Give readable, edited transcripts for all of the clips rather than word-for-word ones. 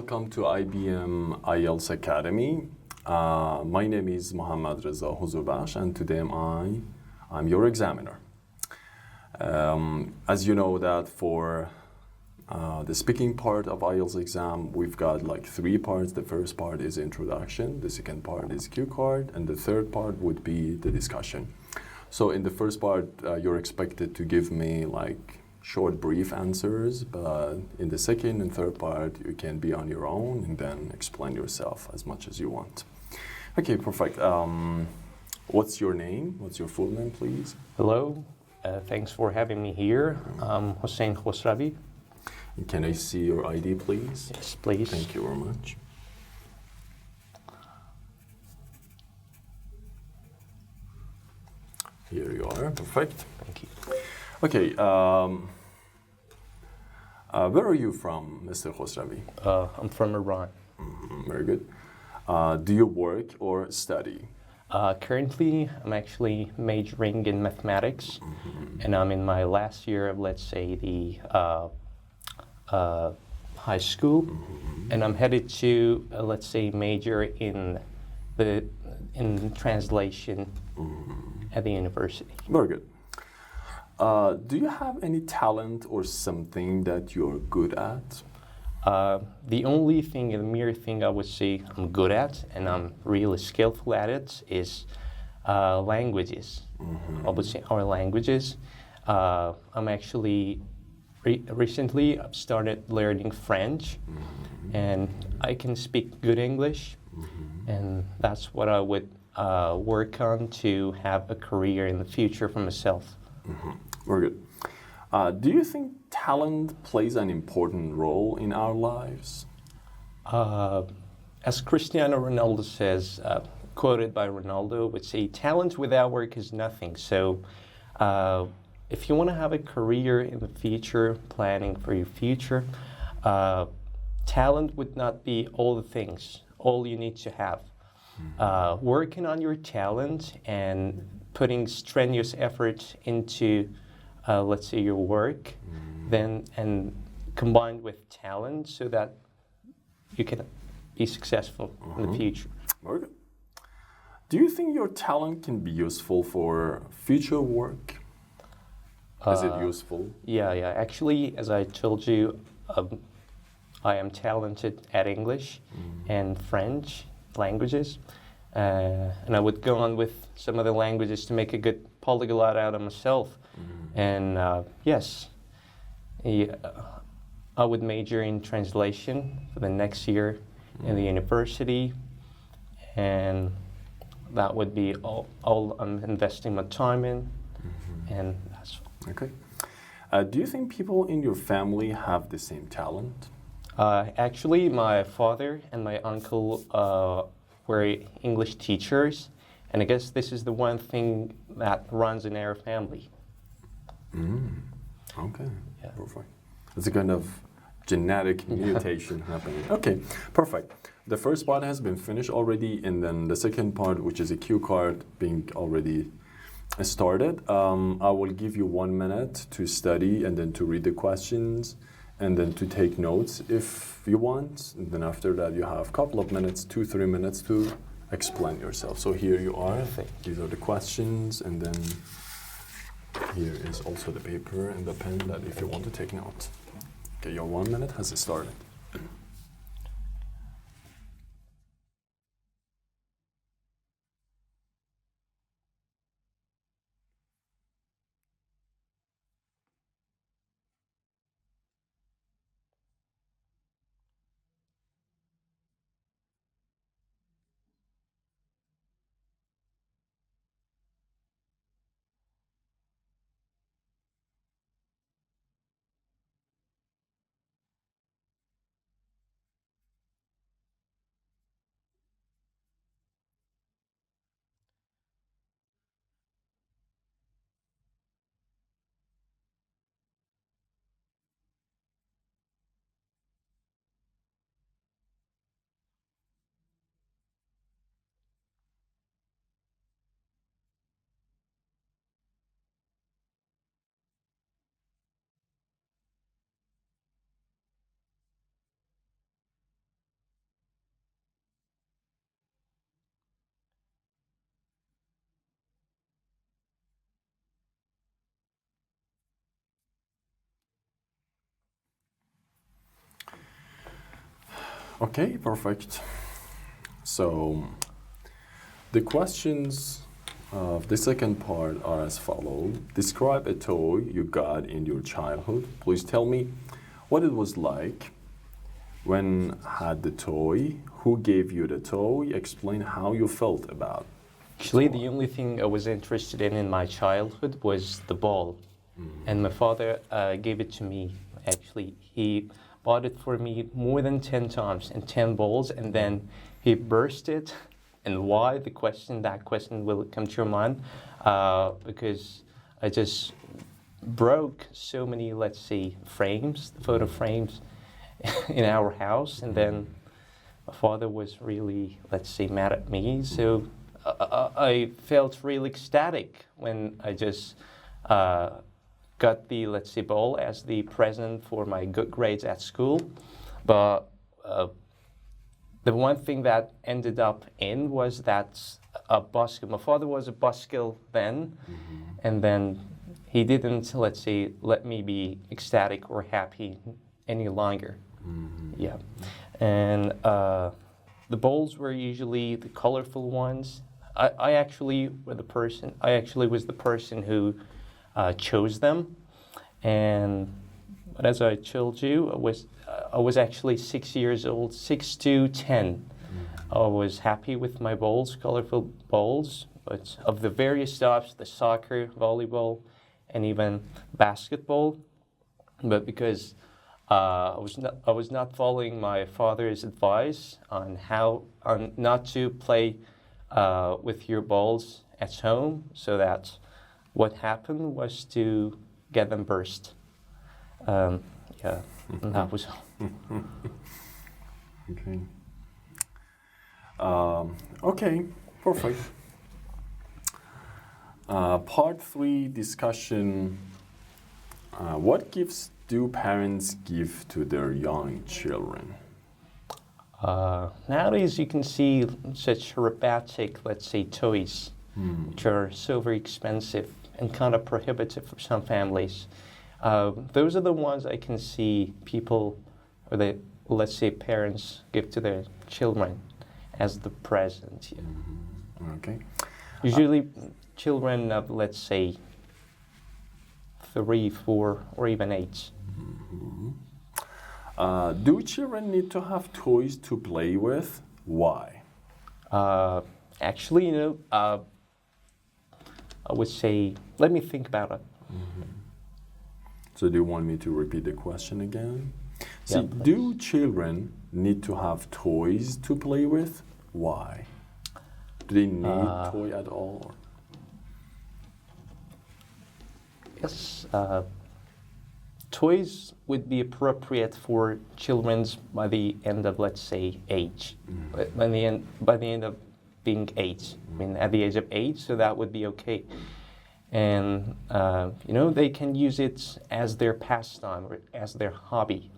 welcome to IBM IELTS Academy. My name is Mohammad Reza Huzubash, and today I'm your examiner. As you know that for the speaking part of IELTS exam, we've got like 3 parts. The first part is introduction, the second part is cue card, and the third part would be the discussion. So in the first part, you're expected to give me like short, brief answers, but in the second and third part, you can be on your own and then explain yourself as much as you want. Okay, perfect. What's your name? What's your full name, please? Hello, thanks for having me here. I'm Hossein Khosravi. And can I see your ID, please? Yes, please. Thank you very much. Here you are, perfect. Thank you. Okay, where are you from, Mr. Khosravi? I'm from Iran. Very good. Do you work or study? Currently, I'm actually majoring in mathematics, and I'm in my last year of, let's say, the high school, and I'm headed to, let's say, major in translation at the university. Very good. Do you have any talent or something that you're good at? The only thing, the mere thing I would say I'm good at, and I'm really skillful at it, is languages. I would say our languages. I'm actually, recently I've started learning French, and I can speak good English, and that's what I would work on to have a career in the future for myself. Very good. Do you think talent plays an important role in our lives? As Cristiano Ronaldo says, quoted by Ronaldo, would say, talent without work is nothing. So if you want to have a career in the future, planning for your future, talent would not be all the things, all you need to have. Working on your talent and putting strenuous effort into let's say your work, then and combined with talent, so that you can be successful in the future. Very good. Do you think your talent can be useful for future work? Is it useful? Yeah. Actually, as I told you, I am talented at English and French languages, and I would go on with some other languages to make a good polyglot out of myself. And yes, I would major in translation for the next year in the university, and that would be all I'm investing my time in, and that's all. Okay. Do you think people in your family have the same talent? Actually, my father and my uncle were English teachers, and I guess this is the one thing that runs in our family. Okay, Yeah. perfect. It's a kind of genetic mutation happening. Okay, perfect. The first part has been finished already, and then the second part, which is a cue card, being already started. I will give you 1 minute to study and then to read the questions and then to take notes if you want. And then after that, you have a couple of minutes, 2-3 minutes to explain yourself. So here you are. These are the questions, and then here is also the paper and the pen that if you want to take notes. Okay, your 1 minute has started. Okay, perfect. So the questions of the second part are as follows. Describe a toy you got in your childhood. Please tell me what it was like, when had the toy, who gave you the toy, explain how you felt about Actually, toy. the only thing I was interested in my childhood was the ball. And my father gave it to me. Actually, he bought it for me more than 10 times and 10 balls, and then he burst it. And why? That question will come to your mind, because I just broke so many, let's say, frames, photo frames in our house, and then my father was really, let's say, mad at me. So I felt really ecstatic when I just got the, let's say, ball as the present for my good grades at school. But the one thing that ended up in was that a buskill. My father was a buskill then, and then he didn't, let's say, let me be ecstatic or happy any longer. Yeah, and the balls were usually the colorful ones. I actually was the person who chose them, and but as I told you, I was actually 6 years old, 6 to 10. I was happy with my balls, colorful balls, but of the various stuffs, the soccer, volleyball, and even basketball. But because I was not following my father's advice on not to play with your balls at home, so that what happened was to get them burst. Yeah, that was all. Okay. Okay, perfect. Part 3 discussion. What gifts do parents give to their young children? Nowadays, you can see such robotic, let's say, toys, which are so very expensive and kind of prohibitive for some families. Those are the ones I can see people, or let's say, parents give to their children as the present. Yeah. Okay. Usually, children of, let's say, 3, 4, or even 8. Do children need to have toys to play with? Why? Actually, I would say, let me think about it. So do you want me to repeat the question again? Yeah, See, do children need to have toys to play with? Why? Do they need toy at all? Yes, toys would be appropriate for children by the end of, let's say, age. By the end of being 8. I mean, at the age of 8, so that would be okay. And they can use it as their pastime or as their hobby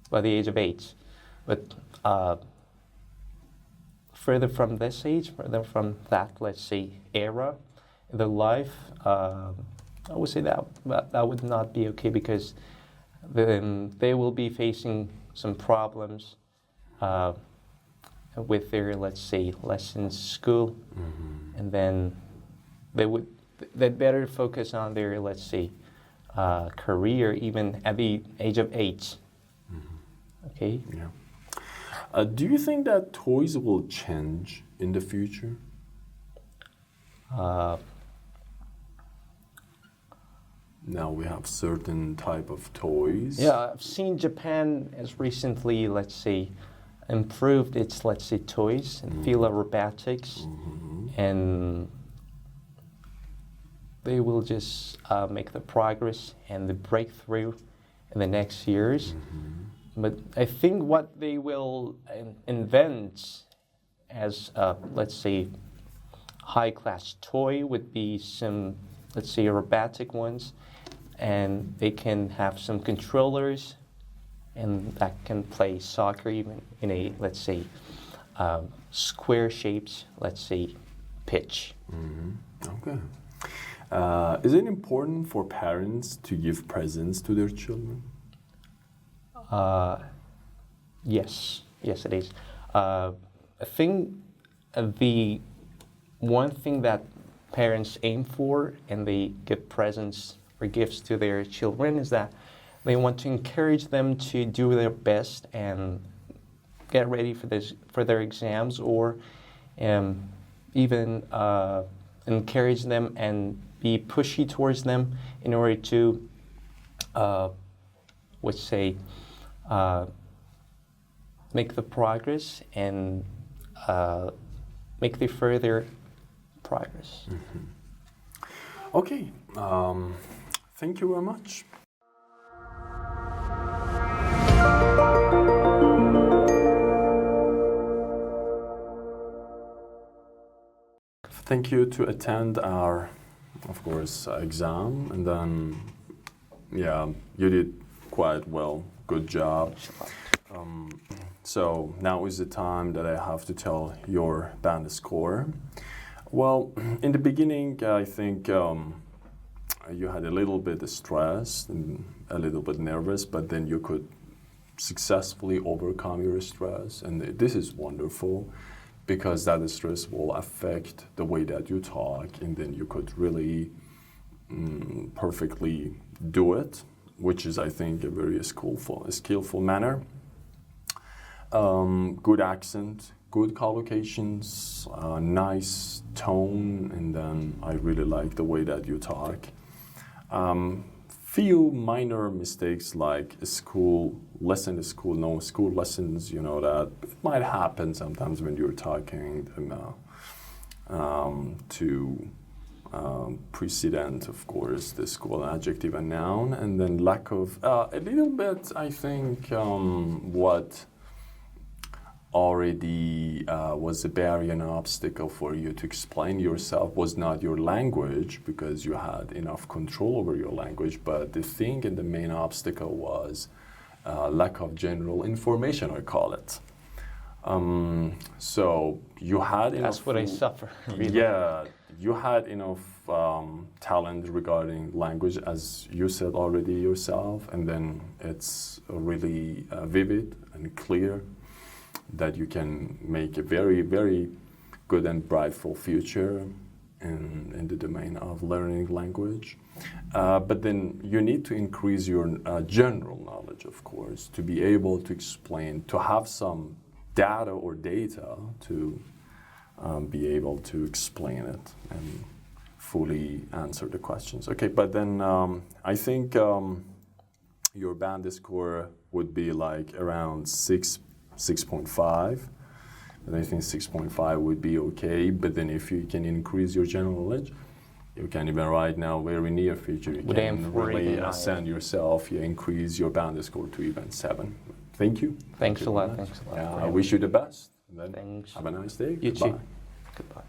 by the age of 8. But further from this age, further from that, let's say, era in their life, I would say that would not be okay, because then they will be facing some problems with their, let's say, lessons, school, and then they'd better focus on their, let's say, career even at the age of 8. Okay? Yeah. Do you think that toys will change in the future? Now we have certain type of toys. Yeah, I've seen Japan has recently, let's say, improved its, let's say, toys and field of robotics, and they will just make the progress and the breakthrough in the next years. But I think what they will invent as, let's say, high-class toy would be some, let's say, robotic ones, and they can have some controllers, and that can play soccer even in a, let's say, square-shaped, let's say, pitch. Okay. Is it important for parents to give presents to their children? Yes. Yes, it is. I think the one thing that parents aim for and they give presents or gifts to their children is that they want to encourage them to do their best and get ready for their exams, or even encourage them and be pushy towards them in order to, let's say, make the progress and make the further progress. Okay, thank you very much. Thank you to attend our, of course, exam, and then, yeah, you did quite well. Good job. So now is the time that I have to tell your band score. Well, in the beginning, I think you had a little bit of stress and a little bit nervous, but then you could successfully overcome your stress, and this is wonderful, because that stress will affect the way that you talk, and then you could really perfectly do it, which is, I think, a very skillful manner. Good accent, good collocations, nice tone, and then I really like the way that you talk. Few minor mistakes like school lessons, you know, that it might happen sometimes when you're talking to precedent, of course, the school adjective and noun, and then lack of a little bit, I think, what already was a barrier and obstacle for you to explain yourself was not your language, because you had enough control over your language, but the thing and the main obstacle was lack of general information, I call it. So you had enough... That's what I suffer, really. Yeah, you had enough talent regarding language, as you said already yourself, and then it's really vivid and clear that you can make a very, very good and brightful future in the domain of learning language. But then you need to increase your general knowledge, of course, to be able to explain, to have some data to be able to explain it and fully answer the questions. Okay, but then I think your band score would be like around 6.5, and I think 6.5 would be okay. But then if you can increase your general knowledge, you can even right now, very near future, you can really ascend yourself. You increase your band score to even 7. Thank you. Thanks a lot. Thanks a lot. I wish you the best. And then Thanks. have a nice day. You Goodbye. too. Goodbye.